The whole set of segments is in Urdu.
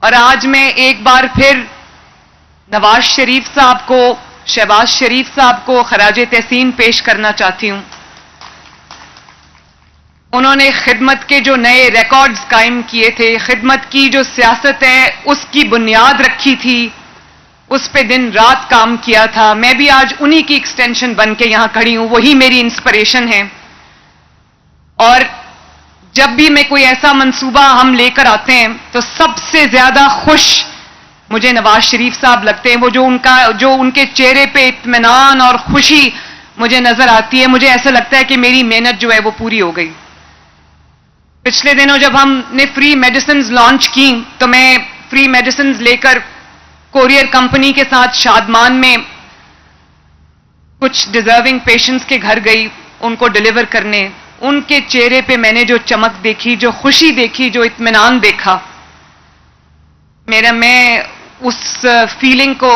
اور آج میں ایک بار پھر نواز شریف صاحب کو، شہباز شریف صاحب کو خراج تحسین پیش کرنا چاہتی ہوں. انہوں نے خدمت کے جو نئے ریکارڈز قائم کیے تھے، خدمت کی جو سیاست ہے اس کی بنیاد رکھی تھی، اس پہ دن رات کام کیا تھا. میں بھی آج انہی کی ایکسٹینشن بن کے یہاں کھڑی ہوں، وہی میری انسپریشن ہے. اور جب بھی میں کوئی ایسا منصوبہ ہم لے کر آتے ہیں تو سب سے زیادہ خوش مجھے نواز شریف صاحب لگتے ہیں. وہ جو ان کے چہرے پہ اطمینان اور خوشی مجھے نظر آتی ہے، مجھے ایسا لگتا ہے کہ میری محنت جو ہے وہ پوری ہو گئی. پچھلے دنوں جب ہم نے فری میڈیسنز لانچ کی تو میں فری میڈیسنز لے کر کوریئر کمپنی کے ساتھ شادمان میں کچھ ڈیزرونگ پیشنٹس کے گھر گئی ان کو ڈیلیور کرنے. ان کے چہرے پہ میں نے جو چمک دیکھی، جو خوشی دیکھی، جو اطمینان دیکھا، میں اس فیلنگ کو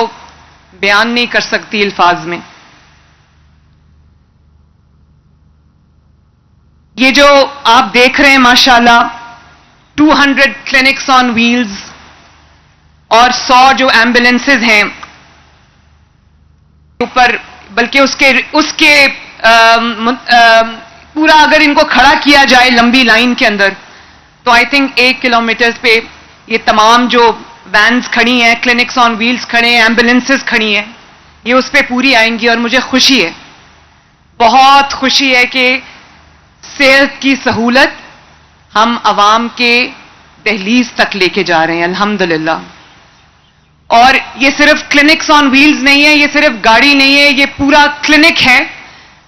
بیان نہیں کر سکتی الفاظ میں. یہ جو آپ دیکھ رہے ہیں ماشاءاللہ 200 کلینکس آن ویلز اور 100 جو ایمبولینسز ہیں اوپر، بلکہ اس کے پورا اگر ان کو کھڑا کیا جائے لمبی لائن کے اندر تو آئی تھنک 1 کلومیٹر پہ یہ تمام جو وینز کھڑی ہیں، کلینکس آن ویلز کھڑے ہیں، ایمبولینسز کھڑی ہیں، یہ اس پہ پوری آئیں گی. اور مجھے خوشی ہے، بہت خوشی ہے کہ صحت کی سہولت ہم عوام کے دہلیز تک لے کے جا رہے ہیں الحمدللہ. اور یہ صرف کلینکس آن ویلز نہیں ہے، یہ صرف گاڑی نہیں ہے، یہ پورا کلینک ہے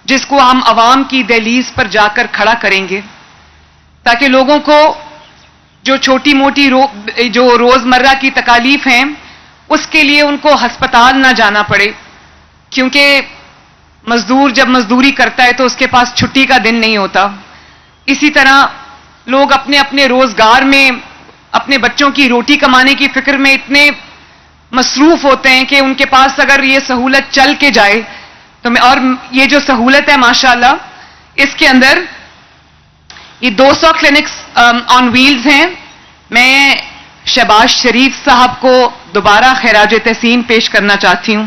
جس کو ہم عوام کی دہلیز پر جا کر کھڑا کریں گے تاکہ لوگوں کو جو چھوٹی موٹی جو روزمرہ کی تکالیف ہیں اس کے لیے ان کو ہسپتال نہ جانا پڑے. کیونکہ مزدور جب مزدوری کرتا ہے تو اس کے پاس چھٹی کا دن نہیں ہوتا. اسی طرح لوگ اپنے اپنے روزگار میں اپنے بچوں کی روٹی کمانے کی فکر میں اتنے مصروف ہوتے ہیں کہ ان کے پاس اگر یہ سہولت چل کے جائے تو اور یہ جو سہولت ہے ماشاءاللہ اس کے اندر یہ 200 کلینکس آن ویلز ہیں. میں شہباز شریف صاحب کو دوبارہ خراج تحسین پیش کرنا چاہتی ہوں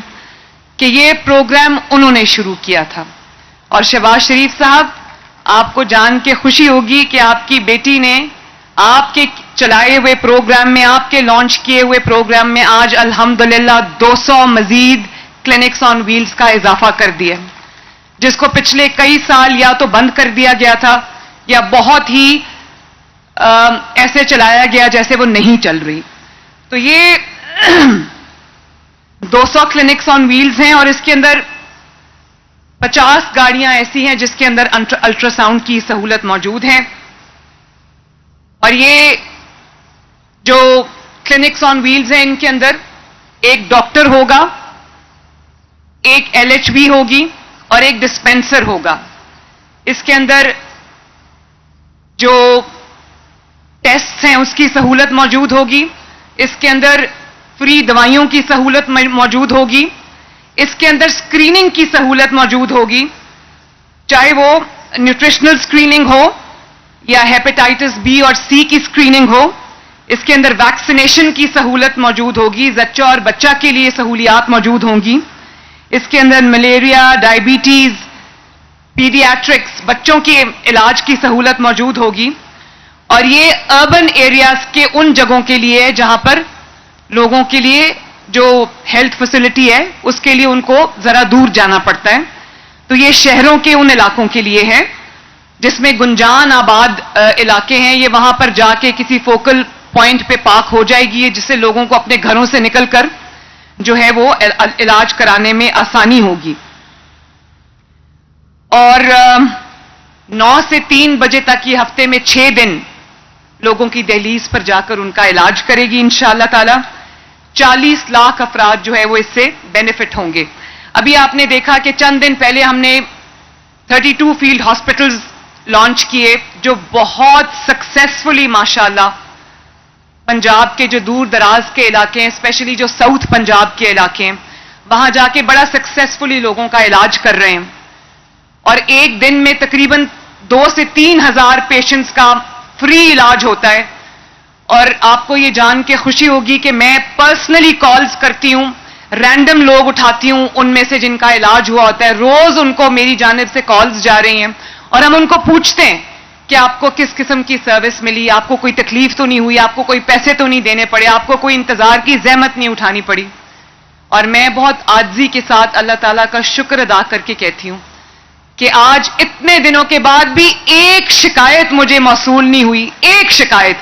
کہ یہ پروگرام انہوں نے شروع کیا تھا. اور شہباز شریف صاحب، آپ کو جان کے خوشی ہوگی کہ آپ کی بیٹی نے آپ کے چلائے ہوئے پروگرام میں، آپ کے لانچ کیے ہوئے پروگرام میں آج الحمدللہ 200 مزید کلینکس آن ویلز کا اضافہ کر دیا، جس کو پچھلے کئی سال یا تو بند کر دیا گیا تھا یا بہت ہی ایسے چلایا گیا جیسے وہ نہیں چل رہی. تو یہ 200 کلینکس آن ویلز ہیں اور اس کے اندر 50 گاڑیاں ایسی ہیں جس کے اندر الٹرا ساؤنڈ کی سہولت موجود ہے. اور یہ جو کلینکس آن ویلز ہیں ان کے اندر ایک ڈاکٹر ہوگا، ایک LHV ہوگی اور ایک ڈسپینسر ہوگا. اس کے اندر جو ٹیسٹ ہیں اس کی سہولت موجود ہوگی. اس کے اندر فری دوائیوں کی سہولت موجود ہوگی. اس کے اندر اسکریننگ کی سہولت موجود ہوگی، چاہے وہ نیوٹریشنل اسکریننگ ہو یا ہیپیٹائٹس B اور C کی اسکریننگ ہو. اس کے اندر ویکسینیشن کی سہولت موجود ہوگی، زچہ اور بچہ کے لیے سہولیات موجود ہوں گی. اس کے اندر ملیریا، ڈائبٹیز، پیڈیاٹرکس، بچوں کے علاج کی سہولت موجود ہوگی. اور یہ اربن ایریاز کے ان جگہوں کے لیے جہاں پر لوگوں کے لیے جو ہیلتھ فیسلٹی ہے اس کے لیے ان کو ذرا دور جانا پڑتا ہے. تو یہ شہروں کے ان علاقوں کے لیے ہے جس میں گنجان آباد علاقے ہیں. یہ وہاں پر جا کے کسی فوکل پوائنٹ پہ پارک ہو جائے گی جس سے لوگوں کو اپنے گھروں سے نکل کر جو ہے وہ علاج کرانے میں آسانی ہوگی. اور 9 سے 3 بجے تک یہ ہفتے میں 6 دن لوگوں کی دہلیز پر جا کر ان کا علاج کرے گی انشاءاللہ تعالی. 40 لاکھ افراد جو ہے وہ اس سے بینیفٹ ہوں گے. ابھی آپ نے دیکھا کہ چند دن پہلے ہم نے 32 فیلڈ ہاسپٹلز لانچ کیے جو بہت سکسیسفلی ماشاءاللہ پنجاب کے جو دور دراز کے علاقے ہیں، اسپیشلی جو ساؤتھ پنجاب کے علاقے ہیں، وہاں جا کے بڑا سکسیسفلی لوگوں کا علاج کر رہے ہیں. اور ایک دن میں تقریباً 2 سے 3 ہزار پیشنٹس کا فری علاج ہوتا ہے. اور آپ کو یہ جان کے خوشی ہوگی کہ میں پرسنلی کالز کرتی ہوں, رینڈم لوگ اٹھاتی ہوں ان میں سے جن کا علاج ہوا ہوتا ہے, روز ان کو میری جانب سے کالز جا رہی ہیں اور ہم ان کو پوچھتے ہیں کہ آپ کو کس قسم کی سروس ملی, آپ کو کوئی تکلیف تو نہیں ہوئی, آپ کو کوئی پیسے تو نہیں دینے پڑے, آپ کو کوئی انتظار کی زحمت نہیں اٹھانی پڑی. اور میں بہت عاجزی کے ساتھ اللہ تعالیٰ کا شکر ادا کر کے کہتی ہوں کہ آج اتنے دنوں کے بعد بھی ایک شکایت مجھے موصول نہیں ہوئی, ایک شکایت,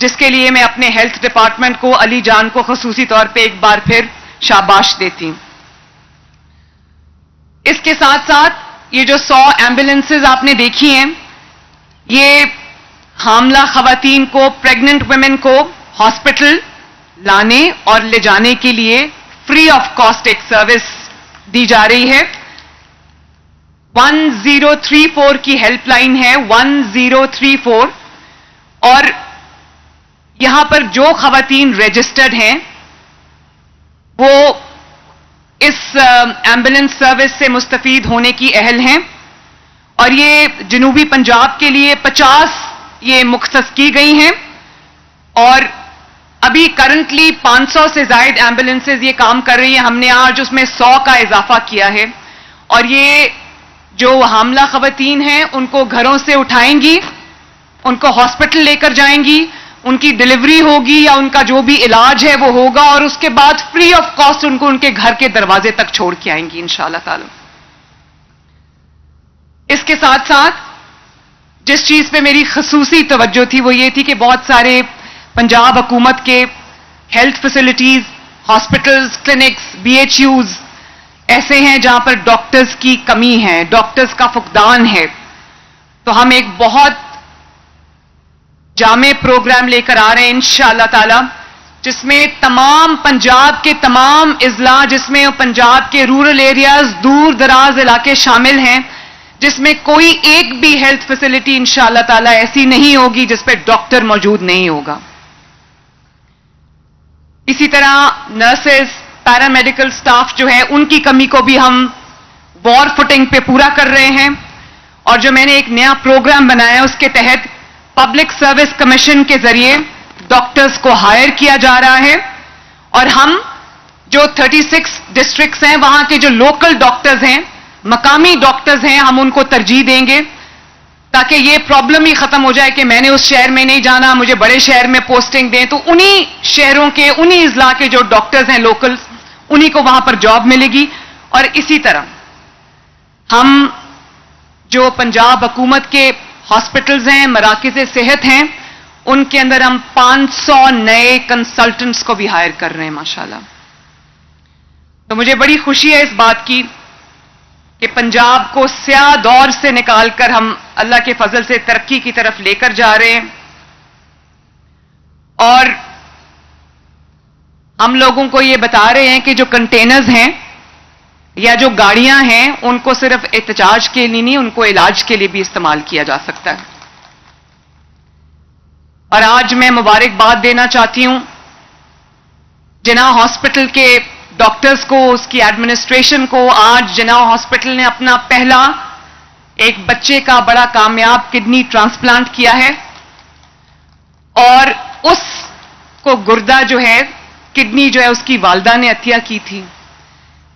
جس کے لیے میں اپنے ہیلتھ ڈپارٹمنٹ کو, علی جان کو خصوصی طور پہ ایک بار پھر شاباش دیتی ہوں. اس کے ساتھ ساتھ یہ جو 100 ایمبولینسز آپ نے دیکھی ہیں, یہ حاملہ خواتین کو, پریگننٹ ویمن کو ہاسپٹل لانے اور لے جانے کے لیے فری آف کاسٹ ایک سروس دی جا رہی ہے. 1034 کی ہیلپ لائن ہے, 1034, اور یہاں پر جو خواتین رجسٹرڈ ہیں وہ اس ایمبولینس سروس سے مستفید ہونے کی اہل ہیں. اور یہ جنوبی پنجاب کے لیے 50 یہ مختص کی گئی ہیں, اور ابھی کرنٹلی 500 سے زائد ایمبولینسز یہ کام کر رہی ہیں. ہم نے آج اس میں 100 کا اضافہ کیا ہے, اور یہ جو حاملہ خواتین ہیں ان کو گھروں سے اٹھائیں گی, ان کو ہاسپٹل لے کر جائیں گی, ان کی ڈلیوری ہوگی یا ان کا جو بھی علاج ہے وہ ہوگا, اور اس کے بعد فری آف کاسٹ ان کو ان کے گھر کے دروازے تک چھوڑ کے آئیں گی انشاءاللہ تعالی. اس کے ساتھ ساتھ جس چیز پہ میری خصوصی توجہ تھی وہ یہ تھی کہ بہت سارے پنجاب حکومت کے health facilities, hospitals, clinics, BHUs ایسے ہیں جہاں پر ڈاکٹرز کی کمی ہے, ڈاکٹرز کا فقدان ہے. تو ہم ایک بہت جامع پروگرام لے کر آ رہے ہیں انشاءاللہ تعالی, جس میں تمام پنجاب کے تمام اضلاع, جس میں پنجاب کے رورل ایریاز, دور دراز علاقے شامل ہیں, جس میں کوئی ایک بھی ہیلتھ فیسلٹی انشاءاللہ تعالی ایسی نہیں ہوگی جس پہ ڈاکٹر موجود نہیں ہوگا. اسی طرح نرسز, پیرامیڈیکل سٹاف جو ہے ان کی کمی کو بھی ہم وار فوٹنگ پہ پورا کر رہے ہیں. اور جو میں نے ایک نیا پروگرام بنایا ہے اس کے تحت پبلک سروس کمیشن کے ذریعے ڈاکٹرز کو ہائر کیا جا رہا ہے, اور ہم جو 36 ڈسٹرکٹس ہیں وہاں کے جو لوکل ڈاکٹرز ہیں, مقامی ڈاکٹرز ہیں, ہم ان کو ترجیح دیں گے تاکہ یہ پرابلم ہی ختم ہو جائے کہ میں نے اس شہر میں نہیں جانا, مجھے بڑے شہر میں پوسٹنگ دیں. تو انہی شہروں کے, انہی اضلاع کے جو ڈاکٹرز ہیں لوکل, انہی کو وہاں پر جاب ملے گی. اور اسی طرح ہم جو پنجاب حکومت کے ہاسپٹلز ہیں, مراکز صحت ہیں, ان کے اندر ہم 500 نئے کنسلٹنٹس کو بھی ہائر کر رہے ہیں ماشاءاللہ. تو مجھے بڑی خوشی ہے اس بات کی کہ پنجاب کو سیاہ دور سے نکال کر ہم اللہ کے فضل سے ترقی کی طرف لے کر جا رہے ہیں. اور ہم لوگوں کو یہ بتا رہے ہیں کہ جو کنٹینرز ہیں یا جو گاڑیاں ہیں ان کو صرف احتجاج کے لیے نہیں, ان کو علاج کے لیے بھی استعمال کیا جا سکتا ہے. اور آج میں مبارکباد دینا چاہتی ہوں جناح ہاسپٹل کے ڈاکٹرز کو, اس کی ایڈمنسٹریشن کو. آج جناح ہاسپٹل نے اپنا پہلا ایک بچے کا بڑا کامیاب کڈنی ٹرانسپلانٹ کیا ہے, اور اس کو گردہ جو ہے, کڈنی جو ہے اس کی والدہ نے عطیہ کی تھی,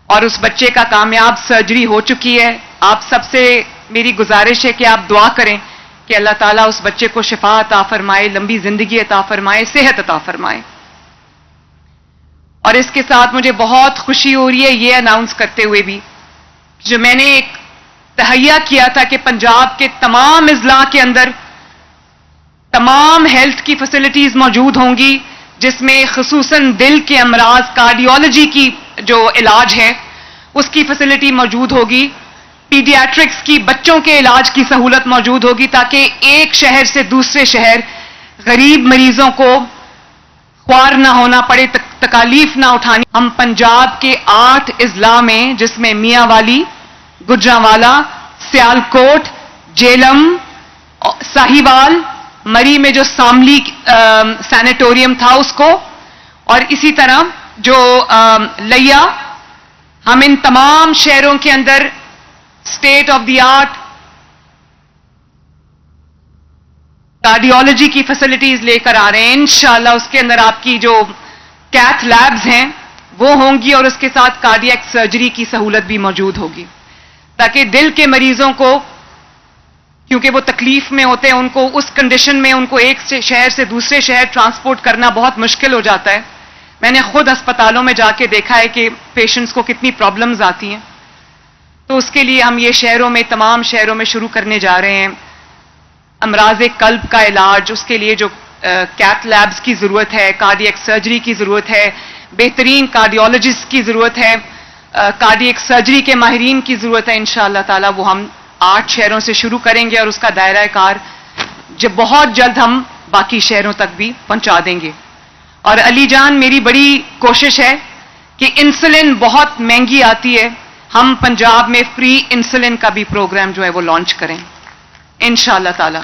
اور اس بچے کا کامیاب سرجری ہو چکی ہے. آپ سب سے میری گزارش ہے کہ آپ دعا کریں کہ اللہ تعالیٰ اس بچے کو شفا عطا فرمائے, لمبی زندگی عطا فرمائے, صحت عطا فرمائے. اور اس کے ساتھ مجھے بہت خوشی ہو رہی ہے یہ اناؤنس کرتے ہوئے بھی, جو میں نے ایک تہیہ کیا تھا کہ پنجاب کے تمام اضلاع کے اندر تمام ہیلتھ کی فیسلٹیز موجود ہوں گی, جس میں خصوصاً دل کے امراض, کارڈیولوجی کی جو علاج ہے اس کی فیسلٹی موجود ہوگی, پیڈیاٹرکس کی, بچوں کے علاج کی سہولت موجود ہوگی, تاکہ ایک شہر سے دوسرے شہر غریب مریضوں کو خوار نہ ہونا پڑے, تکالیف نہ اٹھانی. ہم پنجاب کے 8 اضلاع میں, جس میں میاں والی, گجرانوالا, سیالکوٹ, جیلم, ساہیوال, مری میں جو ساملی سینیٹوریم تھا اس کو, اور اسی طرح جو لیا, ہم ان تمام شہروں کے اندر state of the art cardiology کی فیسلٹیز لے کر آ رہے ہیں. انشاءاللہ اس کے اندر آپ کی جو کیتھ لیبز ہیں وہ ہوں گی اور اس کے ساتھ کارڈیاک سرجری کی سہولت بھی موجود ہوگی, تاکہ دل کے مریضوں کو, کیونکہ وہ تکلیف میں ہوتے ہیں, ان کو اس کنڈیشن میں ان کو ایک شہر سے دوسرے شہر ٹرانسپورٹ کرنا بہت مشکل ہو جاتا ہے. میں نے خود ہسپتالوں میں جا کے دیکھا ہے کہ پیشنٹس کو کتنی پرابلمز آتی ہیں. تو اس کے لیے ہم یہ شہروں میں, تمام شہروں میں شروع کرنے جا رہے ہیں امراض قلب کا علاج. اس کے لیے جو کیتھ لیبز کی ضرورت ہے, کارڈیاک سرجری کی ضرورت ہے, بہترین کارڈیولوجسٹ کی ضرورت ہے, کارڈیاک سرجری کے ماہرین کی ضرورت ہے. انشاءاللہ تعالی وہ ہم 8 شہروں سے شروع کریں گے اور اس کا دائرہ کار جب بہت جلد ہم باقی شہروں تک بھی پہنچا دیں گے. اور علی جان, میری بڑی کوشش ہے کہ انسولن بہت مہنگی آتی ہے, ہم پنجاب میں فری انسولن کا بھی پروگرام جو ہے وہ لانچ کریں انشاءاللہ تعالی.